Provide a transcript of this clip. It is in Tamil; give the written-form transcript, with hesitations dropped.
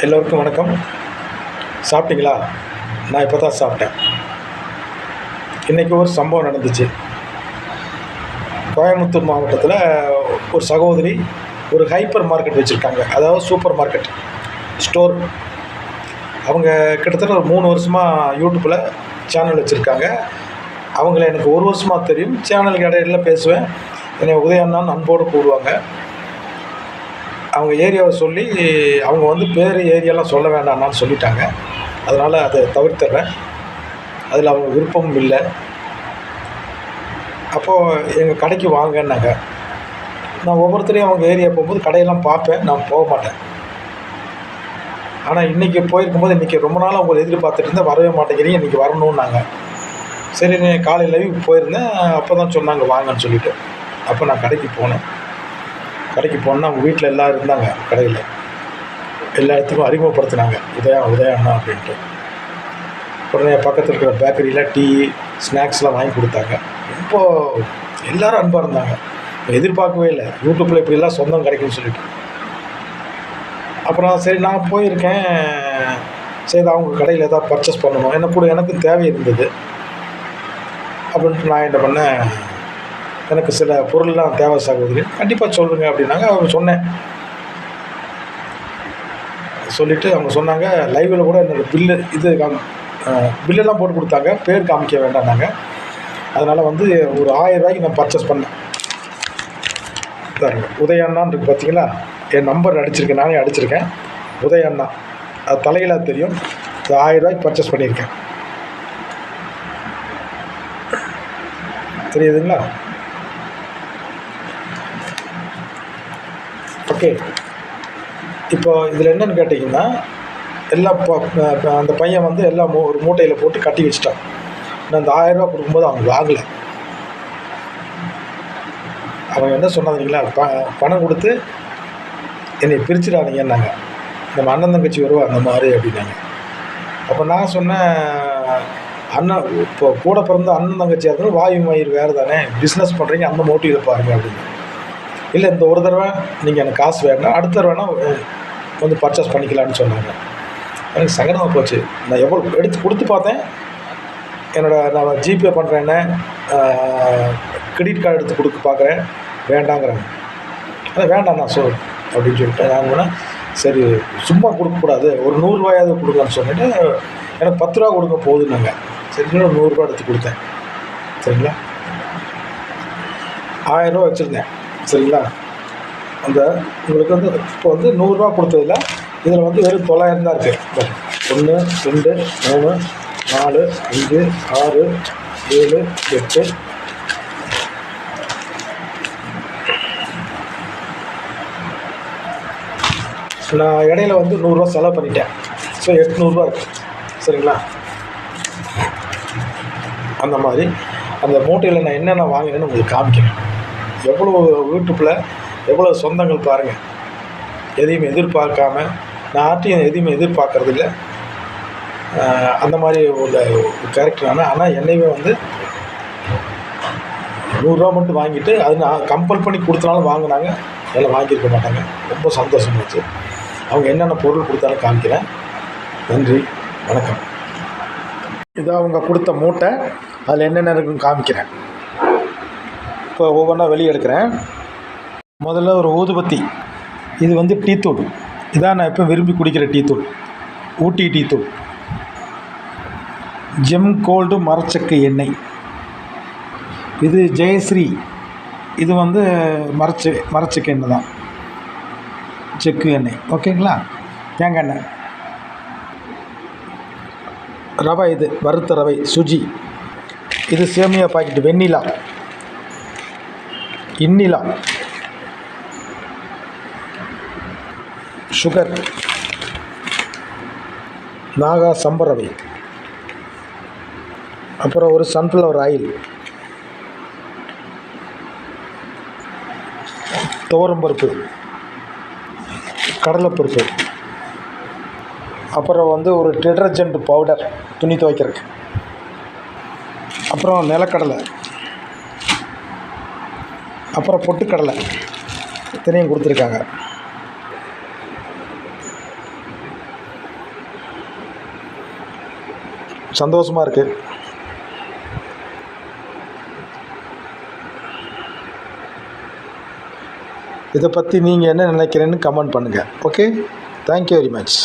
எல்லோருக்கும் வணக்கம். சாப்பிட்டீங்களா? நான் இப்போ தான் சாப்பிட்டேன். இன்றைக்கி ஒரு சம்பவம் நடந்துச்சு. கோயம்புத்தூர் மாவட்டத்தில் ஒரு சகோதரி ஒரு ஹைப்பர் மார்க்கெட் வச்சுருக்காங்க. அதாவது சூப்பர் மார்க்கெட் ஸ்டோர். அவங்க கிட்டத்தட்ட ஒரு 3 வருஷமாக யூடியூப்பில் சேனல் வச்சுருக்காங்க. அவங்கள எனக்கு 1 வருஷமாக தெரியும். சேனலுக்கு இடையில பேசுவேன். என்னை உதயண்ணான்னு அன்போடு கூடுவாங்க. அவங்க ஏரியாவை சொல்லி அவங்க வந்து பேர் ஏரியாலாம் சொல்ல வேண்டாம்னான்னு சொல்லிட்டாங்க. அதனால் அதை தவிர்த்துறேன். அதில் அவங்க விருப்பமும் இல்லை. அப்போது எங்கள் கடைக்கு வாங்கன்னாங்க. நான் ஒவ்வொருத்தரையும் அவங்க ஏரியா போகும்போது கடையெல்லாம் பார்ப்பேன், நான் போக மாட்டேன். ஆனால் இன்றைக்கி போயிருக்கும்போது இன்றைக்கி ரொம்ப நாள் அவங்களை எதிர்பார்த்துட்டு இருந்தேன், வரவே மாட்டேங்கிறீங்க, இன்றைக்கி வரணுன்னாங்க. சரி, நான் காலையில் லைவ் போயிருந்தேன். அப்போ தான் சொன்னாங்க வாங்கன்னு சொல்லிவிட்டு. அப்போ நான் கடைக்கு போனேன். கடைக்கு போனால் அவங்க வீட்டில் எல்லோரும் இருந்தாங்க. கடையில் எல்லா இடத்துக்கும் அறிமுகப்படுத்தினாங்க, உதயா அண்ணா அப்படின்ட்டு. உடனே பக்கத்தில் இருக்கிற பேக்கரியில் டீ ஸ்நாக்ஸ்லாம் வாங்கி கொடுத்தாங்க. ரொம்ப எல்லோரும் அன்பாக இருந்தாங்க. எதிர்பார்க்கவே இல்லை யூடியூப்பில் இப்படிலாம் சொந்தம் கிடைக்கும்னு சொல்லிட்டு. அப்புறம் சரி, நான் போயிருக்கேன். சரி, அவங்க கடையில் எதாவது பர்ச்சேஸ் பண்ணணும், என்ன கூட எனக்கும் தேவை இருந்தது அப்படின்ட்டு நான் என்ன பண்ணேன், எனக்கு சில பொருள்லாம் தேவை சகோதரி, கண்டிப்பாக சொல்லுங்கள் அப்படின்னாங்க. அவங்க சொன்னேன். சொல்லிவிட்டு அவங்க சொன்னாங்க, லைவில் கூட என்னோடய பில்லெல்லாம் போட்டு கொடுத்தாங்க, பேர் காமிக்க வேண்டாம்னாங்க. அதனால் வந்து ஒரு 1000 ரூபாய்க்கு நான் பர்ச்சேஸ் பண்ணேன். உதயண்ணான்னு இருக்குது பார்த்தீங்களா, என் நம்பர் அடிச்சிருக்கேன், நானே அடிச்சிருக்கேன். உதயண்ணா, அது தலையிலாக தெரியும். 1000 ரூபாய்க்கு பர்ச்சேஸ் பண்ணியிருக்கேன். தெரியுதுங்களா? ஓகே. இப்போ இதில் என்னென்னு கேட்டிங்கன்னா, எல்லாம் அந்த பையன் வந்து எல்லாம் ஒரு மூட்டையில் போட்டு கட்டி வச்சுட்டான். நான் அந்த 1000 ரூபா கொடுக்கும்போது அவங்க வாங்கலை. அவங்க என்ன சொன்னாங்களா, பணம் கொடுத்து என்னை பிரிச்சுடாதீங்கன்னாங்க. நம்ம அண்ணன் தங்கச்சி வருவா அந்த மாதிரி அப்படின்னாங்க. அப்போ நான் சொன்னேன், அண்ணன் இப்போ கூட பிறந்த அண்ணன் தங்கச்சியாக இருந்தாலும் வாயு மயிர் வேறு தானே, பிஸ்னஸ் பண்ணுறீங்க, அந்த மோட்டிவில் பாருங்கள் அப்படின்னு. இல்லை, இந்த ஒரு தடவை நீங்கள் எனக்கு காசு வேணாம், அடுத்த தடவை வந்து பர்ச்சேஸ் பண்ணிக்கலான்னு சொன்னாங்க. எனக்கு சங்கடமாக போச்சு. நான் எவ்வளோ எடுத்து கொடுத்து பார்த்தேன். நான் ஜிபே பண்ணுறேன்னு கிரெடிட் கார்டு எடுத்து கொடுக்க பார்க்குறேன், வேண்டாங்கிறாங்க. ஆனால் வேண்டாம் நான் அப்படின்னு சொல்லிட்டேன். நான் வேணால் சரி, சும்மா கொடுக்கக்கூடாது, ஒரு 100 ரூபாயாவது கொடுக்கலான்னு சொல்லிட்டு எனக்கு 10 ரூபா கொடுக்க போகுதுன்னாங்க. சரி, ஒரு 100 ரூபா எடுத்து கொடுத்தேன். சரிங்களா? 1000 ரூபா வச்சுருந்தேன். சரிங்களா? அந்த உங்களுக்கு வந்து இப்போ வந்து 100 ரூபா கொடுத்ததில் இதில் வந்து வெறும் 900 தான் இருக்குது. 1 2 3 4 5 6 7 8 நான் இடையில வந்து 100 ரூபா செலவு பண்ணிட்டேன். ஸோ 800 ரூபா இருக்குது. சரிங்களா? அந்த மாதிரி அந்த மூட்டையில் நான் என்னென்ன வாங்கினேன்னு உங்களுக்கு காமிக்கிறேன். எவ்வளோ யூடியூப்பில் எவ்வளோ சொந்தங்கள் பாருங்கள். எதையும் எதிர்பார்க்காம, நான் ஆர்டியும் எதையுமே எதிர்பார்க்கறது இல்லை. அந்த மாதிரி உள்ள கேரக்டர். ஆனால் என்னையுமே வந்து 100 ரூபா மட்டும் வாங்கிட்டு அது நான் கம்பல் பண்ணி கொடுத்தனாலும் வாங்கினாங்க. எல்லாம் வாங்கியிருக்க மாட்டாங்க. ரொம்ப சந்தோஷமாச்சு. அவங்க என்னென்ன பொருள் கொடுத்தாலும் காமிக்கிறேன். நன்றி, வணக்கம். இதான் அவங்க கொடுத்த மூட்டை. அதில் என்னென்ன இருக்குன்னு காமிக்கிறேன். இப்போ ஒவ்வொன்றா வெளியே எடுக்கிறேன். முதல்ல ஒரு ஊதுபத்தி. இது வந்து டீத்தூள். இதான் நான் இப்போ விரும்பி குடிக்கிற டீத்தூள், ஊட்டி டீத்தூள். ஜெம் கோல்டு மரச்செக்கு எண்ணெய். இது ஜெயஸ்ரீ. இது வந்து மரச்செக்கு எண்ணெய் தான், செக்கு எண்ணெய். ஓகேங்களா? தேங்காய் எண்ணெய். ரவை, இது வறுத்த ரவை சுஜி. இது சேமியா பாக்கெட் வெண்ணிலா, இன்னிலா, சுகர், நாகா சம்பரவை. அப்புறம் ஒரு சன்ஃப்ளவர் ஆயில், துவரம்பருப்பு, கடலைப்பருப்பு. அப்புறம் வந்து ஒரு டிடர்ஜென்ட் பவுடர், துணி துவைக்கிறதுக்கு. அப்புறம் நிலக்கடலை, அப்புறம் பொட்டுக்கடலை இத்தனையும் கொடுத்துருக்காங்க. சந்தோஷமாக இருக்குது. இதை பற்றி நீங்கள் என்ன நினைக்கிறேன்னு கமெண்ட் பண்ணுங்கள். Okay, thank you very much.